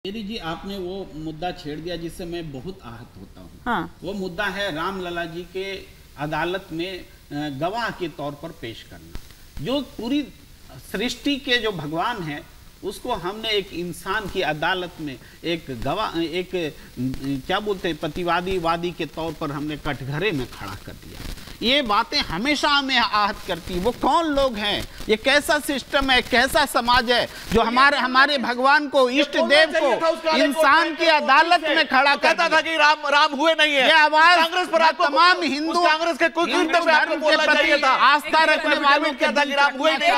मेरी जी आपने वो मुद्दा छेड़ दिया जिससे मैं बहुत आहत होता हूँ। हाँ। वो मुद्दा है रामलला जी के अदालत में गवाह के तौर पर पेश करना। जो पूरी सृष्टि के जो भगवान है उसको हमने एक इंसान की अदालत में एक गवाह, एक क्या बोलते हैं, प्रतिवादी वादी के तौर पर हमने कटघरे में खड़ा कर दिया। ये बातें हमेशा हमें आहत करती। वो कौन लोग हैं, ये कैसा सिस्टम है, कैसा समाज है जो हमारे भगवान को, इष्ट देव को इंसान की अदालत में खड़ा करता था कि राम हुए नहीं है। ये आवाज कांग्रेस पर तमाम हिंदू कांग्रेस के कुछ आस्था रखने वालों के था कि राम हुए नहीं।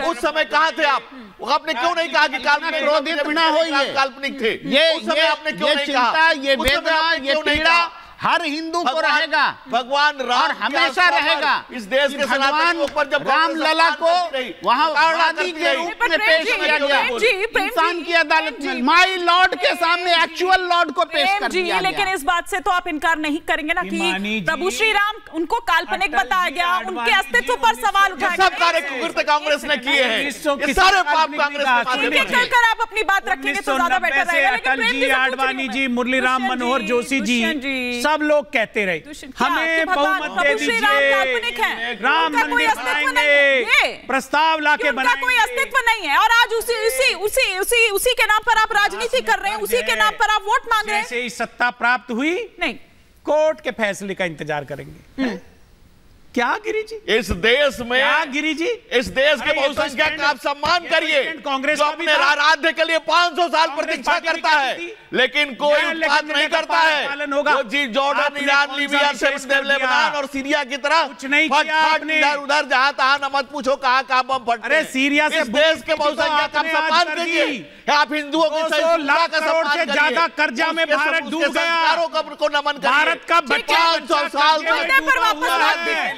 उस समय कहाँ थे आप? आपने क्यों नहीं कहा कि क्रोधित न होइए, काल्पनिक थे? ये आपने क्यों नहीं कहा? ये वेदना, ये पीड़ा हर हिंदू को रहेगा, भगवान राम और हमेशा रहेगा। इस देश के भगवान जब रामलला को वहां वादी के रूप में पेश किया गया, इंसान की अदालत में माई लॉर्ड के सामने एक्चुअल लॉर्ड को पेश कर दिया। लेकिन इस बात से तो आप इनकार नहीं करेंगे ना कि प्रभु श्री राम उनको काल्पनिक बताया गया, उनके अस्तित्व पर सवाल उठाए। सब कार्य कुकृत्य कांग्रेस ने किए हैं, सारे पाप कांग्रेस आप अपनी बात रखेंगे तो ज्यादा बेटर रहेगा। अटल जी, आडवाणी जी, मुरली राम मनोहर जोशी जी, सब लोग कहते रहे हमें बहुमत दे दीजिए, राम मंदिर बनाएंगे, प्रस्ताव लाके बनाएंगे। कोई अस्तित्व नहीं है और आज उसी के नाम पर आप राजनीति कर रहे हैं, उसी के नाम पर आप वोट मांग रहे हैं। जैसे ही सत्ता प्राप्त हुई, नहीं, कोर्ट के फैसले का इंतजार करेंगे। क्या गिरी जी, इस देश में क्या गिरी जी, इस देश के बहुसंख्यक का आप सम्मान करिए। कांग्रेस अपने आराध्य के लिए 500 साल प्रतीक्षा करता है लेकिन कोई उत्पाद नहीं करता है। वो जी जॉर्डन, ईरान, लीबिया, लेबनान और सीरिया की तरह कुछ नहीं किया आपने। उधर जहां तहां न मत पूछो कहां बम फटते। अरे सीरिया से देश के बहुसंख्यक का सम्मान कीजिए। आप हिंदुओं के 200 लाख करोड़ से ज्यादा कर्जा में भारत डूब गया। को नमन करिए। भारत का बच्चा 500 साल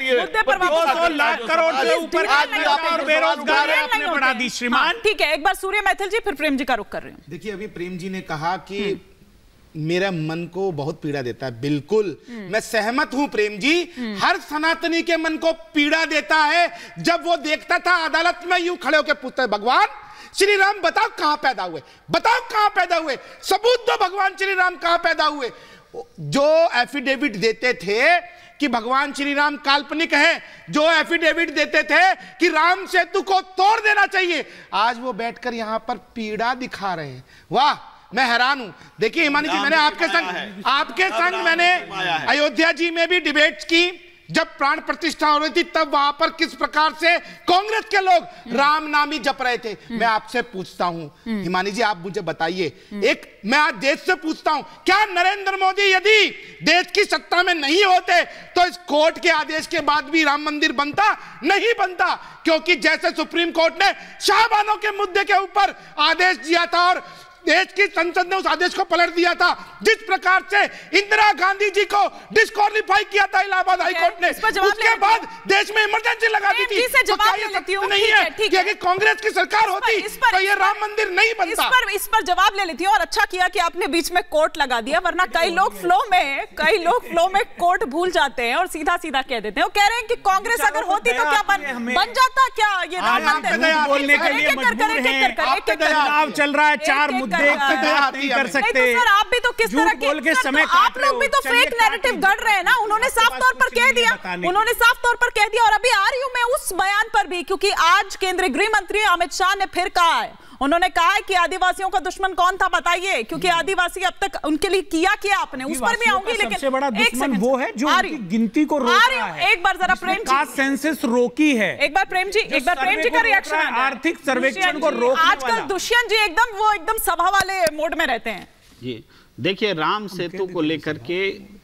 मुद्दे पर 200 लाख करोड़ से ऊपर और बेरोजगार आपने बढ़ा दी। श्रीमान ठीक है, एक बार सूर्य मैथिल जी, फिर प्रेम जी का रुख कर रहे हूं। देखिए, अभी प्रेम जी ने कहा कि मेरा मन को बहुत पीड़ा देता है। बिल्कुल मैं सहमत हूं प्रेम जी। हर सनातनी के मन को पीड़ा देता है जब वो देखता था अदालत में यूं खड़े होकर पूछते, भगवान श्री राम बताओ कहां पैदा हुए, बताओ कहां पैदा हुए, सबूत दो भगवान श्री राम कहां पैदा हुए। जो एफिडेविट देते थे कि भगवान श्री राम काल्पनिक हैं, जो एफिडेविट देते थे कि राम सेतु को तोड़ देना चाहिए, आज वो बैठकर यहां पर पीड़ा दिखा रहे हैं। वाह, मैं हैरान हूं। देखिए हिमानी जी, मैंने आपके संग मैंने अयोध्या जी में भी डिबेट्स की। जब प्राण प्रतिष्ठा हो रही थी तब वहां पर किस प्रकार से कांग्रेस के लोग राम नामी जप रहे थे। मैं आपसे पूछता हूं हिमानी जी, आप मुझे बताइए, मैं आज देश से पूछता हूं, क्या नरेंद्र मोदी यदि देश की सत्ता में नहीं होते तो इस कोर्ट के आदेश के बाद भी राम मंदिर बनता? नहीं बनता, क्योंकि जैसे सुप्रीम कोर्ट ने शाहबानों के मुद्दे के ऊपर आदेश दिया था और देश की संसद ने उस आदेश को पलट दिया था, जिस प्रकार से इंदिरा गांधी जी को डिस्क्वालीफाई किया था इलाहाबाद हाई कोर्ट ने, उसके बाद देश में इमरजेंसी लगा दी थी। तो क्या ये सत्य नहीं है कि अगर कांग्रेस की सरकार होती तो ये राम मंदिर नहीं बनता? इस पर जवाब ले लेती हूँ, और अच्छा किया कि आपने बीच में कोर्ट लगा दिया, वरना कई लोग फ्लो में कोर्ट भूल जाते हैं और सीधा सीधा कह देते हैं। वो कह रहे हैं कि कांग्रेस अगर होती तो क्या बन जाता, क्या ये राम मंदिर बोलने के लिए मजबूर हैं। चुनाव चल रहा है, 4 मुद्दे नहीं कर सकते। नहीं तो सर, आप भी तो किस तरह के समय आप लोग भी तो फेक नैरेटिव गढ़ रहे हैं ना। उन्होंने साफ तौर पर कह दिया, और अभी आ रही हूं मैं उस बयान पर भी, क्योंकि आज केंद्रीय गृह मंत्री अमित शाह ने फिर कहा है, उन्होंने कहा है कि आदिवासियों का दुश्मन कौन था बताइए, क्योंकि आदिवासी अब तक उनके लिए किया आपने, उस पर भी आऊंगी। लेकिन सबसे बड़ा दुश्मन वो है जो उनकी गिनती को रोक रहा है। एक बार जरा प्रेम जी, कास्ट सेंसस रोकी है। एक बार प्रेम जी का रिएक्शन, आर्थिक सर्वेक्षण को रोकने वाला। आजकल दुष्यंत जी एकदम सभा वाले मोड में रहते हैं जी। देखिए, राम सेतु को लेकर के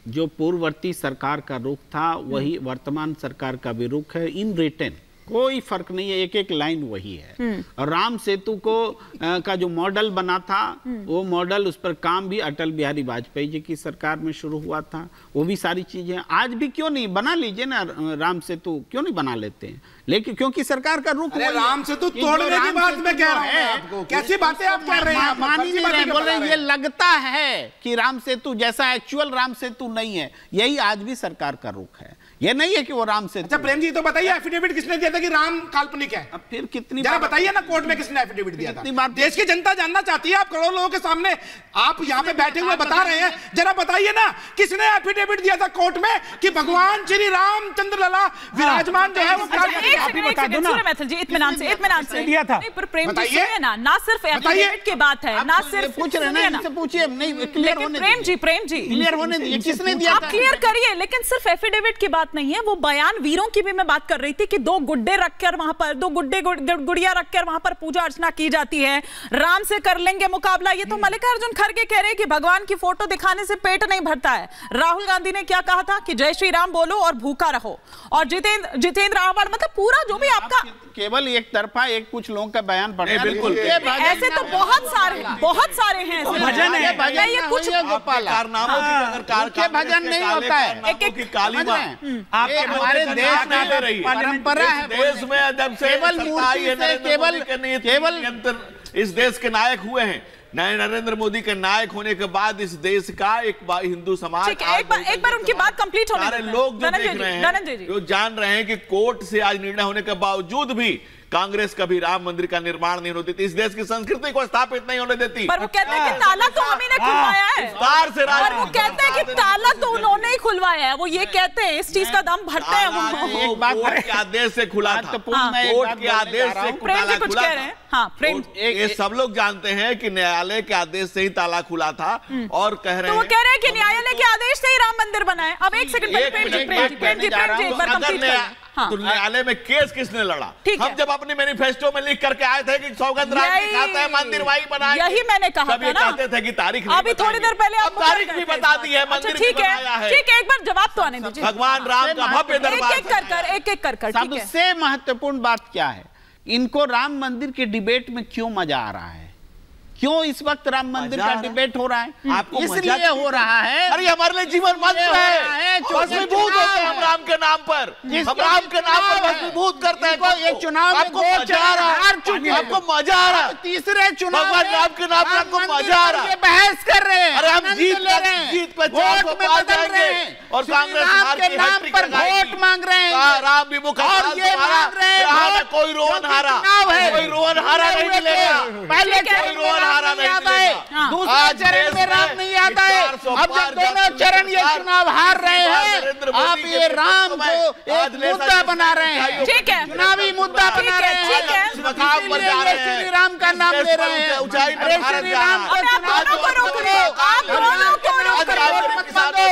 जो पूर्ववर्ती सरकार का रुख था वही वर्तमान सरकार का भी रुख है। इन रिटर्न कोई फर्क नहीं है, एक एक लाइन वही है। और राम सेतु को का जो मॉडल बना था, वो मॉडल, उस पर काम भी अटल बिहारी वाजपेयी जी की सरकार में शुरू हुआ था। वो भी सारी चीजें आज भी क्यों नहीं बना लीजिए ना, राम सेतु क्यों नहीं बना लेते हैं? लेकिन क्योंकि सरकार का रुख राम सेतु तोड़ने की बात मैं कह रहा हूं आपको, कैसी बातें आप कर रहे हैं? मान ही नहीं रहे, बोल रहे ये लगता है कि राम सेतु जैसा एक्चुअल राम सेतु नहीं है। यही आज भी सरकार का रुख है। ये नहीं है कि वो राम से। अच्छा प्रेम जी तो बताइए एफिडेविट किसने दिया था कि राम काल्पनिक है? अब फिर कितनी जरा बताइए ना कोर्ट में किसने एफिडेविट दिया था? देश की जनता जानना चाहती है, आप करोड़ों लोगों के सामने आप यहाँ पे बैठे हुए बता रहे हैं, जरा बताइए ना किसने एफिडेविट दिया था कोर्ट में कि भगवान श्री रामचंद्र लला विराजमान जो है वो इत्मीनान से दिया था। बताइए ना सिर्फ एफिडेविट की बात है, ना सिर्फ पूछ रहे हैं ना, पूछिए नहीं क्लियर होने दीजिए। प्रेम जी क्लियर होने दीजिए, किसने दिया था? आप क्लियर करिए। लेकिन सिर्फ एफिडेविट की बात नहीं है, वो बयान वीरों की भी मैं बात कर रही थी कि 2 गुड्डे रखकर वहां पर 2 गुड़िया रखकर वहां पर पूजा अर्चना की जाती है। राम से कर लेंगे मुकाबला, ये तो मल्लिकार्जुन खड़गे कह रहे हैं कि भगवान की फोटो दिखाने से पेट नहीं भरता है। राहुल गांधी ने क्या कहा था कि जय श्री राम बोलो और भूखा रहो। और जितेंद्र आव्हाड, मतलब पूरा जो भी आपका केवल एक तरफा एक कुछ लोगों का बयान पढ़, बिल्कुल ऐसे तो बहुत सारे हैं। भजन है ये कुछ कारनामों की भजन नहीं होता है, एक काली मां आपके हमारे देश में परंपरा है। देश में जब से केवल इस देश के नायक हुए हैं, नरेंद्र मोदी के नायक होने के बाद इस देश का एक हिंदू समाज, एक बार उनकी बात कंप्लीट होने सारे लोग जो देख रहे हैं, जो जान रहे हैं कि कोर्ट से आज निर्णय होने के बावजूद भी कांग्रेस कभी राम मंदिर का निर्माण नहीं होने देती, इस देश की संस्कृति को स्थापित नहीं होने देती। पर वो कहते हैं कि ताला तो हम ही ने खुलवाया है। पर वो कहते हैं कि ताला तो उन्होंने ही खुलवाया है, वो ये कहते हैं, इस चीज का दम भरते हैं वो। एक बात कोर्ट के आदेश से खुला था, कोर्ट के आदेश से ताला खुला था। हाँ प्रेम, ये सब लोग जानते हैं कि न्यायालय के आदेश से ही ताला खुला था और कह रहे हैं, तो वो कह रहे हैं कि न्यायालय के आदेश से ही राम मंदिर बना है। अब एक सेकंड तो न्यायालय में केस किसने लड़ा? हम जब अपने मैनिफेस्टो में लिख करके आए थे कि सौगंध राम की खाता है मंदिर वही बनाए, यही मैंने कहा था ना, कहते थे कि तारीख अभी थोड़ी देर पहले आप तारीख भी बता दी है, मंदिर भी बनाया है। ठीक है, एक बार जवाब तो आने दीजिए। भगवान राम का भव्य दरबार, एक कर सबसे महत्वपूर्ण बात क्या है, इनको राम मंदिर के डिबेट में क्यों मजा आ रहा है? क्यों इस वक्त राम मंदिर का डिबेट हो रहा है? आपको इसलिए हो रहा है, अरे हमारे लिए जीवन मंत्र है, भस्मीभूत होते हैं हम राम के नाम पर, हम राम के नाम पर भस्मीभूत करते हैं। ये चुनाव आपको मजा आ रहा है, आपको मजा आ रहा है, तीसरे चुनाव भगवान राम के नाम पर आपको मजा आ रहा है, बहस कर रहे हैं। अरे हम जीत पे 405 जाएंगे और कांग्रेस हार की हैट्रिक पर वोट मांग रहे हैं, राम विमुख और ये मांग रहे हैं कोई रोहन हारा, कोई रोहन हारा नहीं मिलेगा, पहले कोई रोहन हारा नहीं मिलेगा। दूसरे चरण में राम नहीं आता है। अब जब दोनों चरण ये चुनाव हार रहे हैं, आप ये राम को एक मुद्दा बना रहे हैं, ठीक है, चुनावी मुद्दा बना रहे हैं, श्री राम का नाम ले रहे हैं। अरे श्री राम को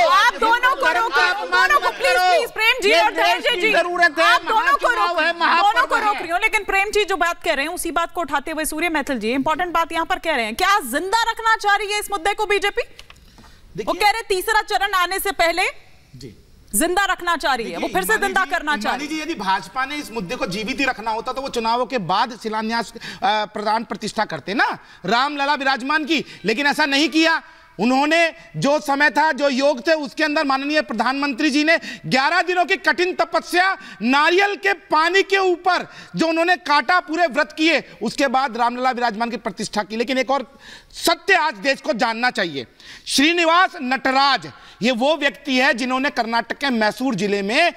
आप दोनों को प्लीज प्रेम जी और धैर्य जी, जरूरत है, दोनों को रोक रही हूँ। लेकिन प्रेम जी जो बात कह रहे हैं उसी बात को उठाते हुए सूर्य मैथिल जी इंपॉर्टेंट बात यहाँ पर कह रहे हैं, क्या जिंदा रखना चाह रही है इस मुद्दे को बीजेपी? वो कह रहे तीसरा चरण आने से पहले जिंदा रखना चाह रही है, वो फिर से जिंदा करना चाह रही है। यदि भाजपा ने इस मुद्दे को जीवित ही रखना होता तो वो चुनावों के बाद शिलान्यास प्रदान प्रतिष्ठा करते ना रामलला विराजमान की, लेकिन ऐसा नहीं किया। उन्होंने जो समय था, जो योग थे, उसके अंदर माननीय प्रधानमंत्री जी ने 11 दिनों की कठिन तपस्या नारियल के पानी के ऊपर जो उन्होंने काटा, पूरे व्रत किए, उसके बाद रामलला विराजमान की प्रतिष्ठा की। लेकिन एक और सत्य आज देश को जानना चाहिए, श्रीनिवास नटराज ये वो व्यक्ति है जिन्होंने कर्नाटक के मैसूर जिले में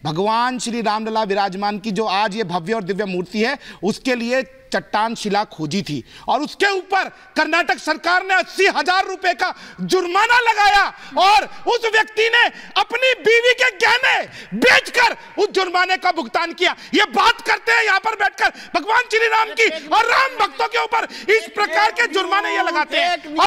भगवान श्री रामलला विराजमान की जो आज ये भव्य और दिव्य मूर्ति है उसके लिए चट्टान शिला खोजी थी और उसके ऊपर कर्नाटक सरकार ने 80,000 रुपए का जुर्माना लगाया और उस व्यक्ति ने अपनी बीवी के गहने बेचकर उस जुर्माने का भुगतान किया। ये बात करते हैं यहाँ पर बैठकर भगवान श्री राम की और राम भक्तों के ऊपर इस प्रकार के जुर्माने ये लगाते हैं।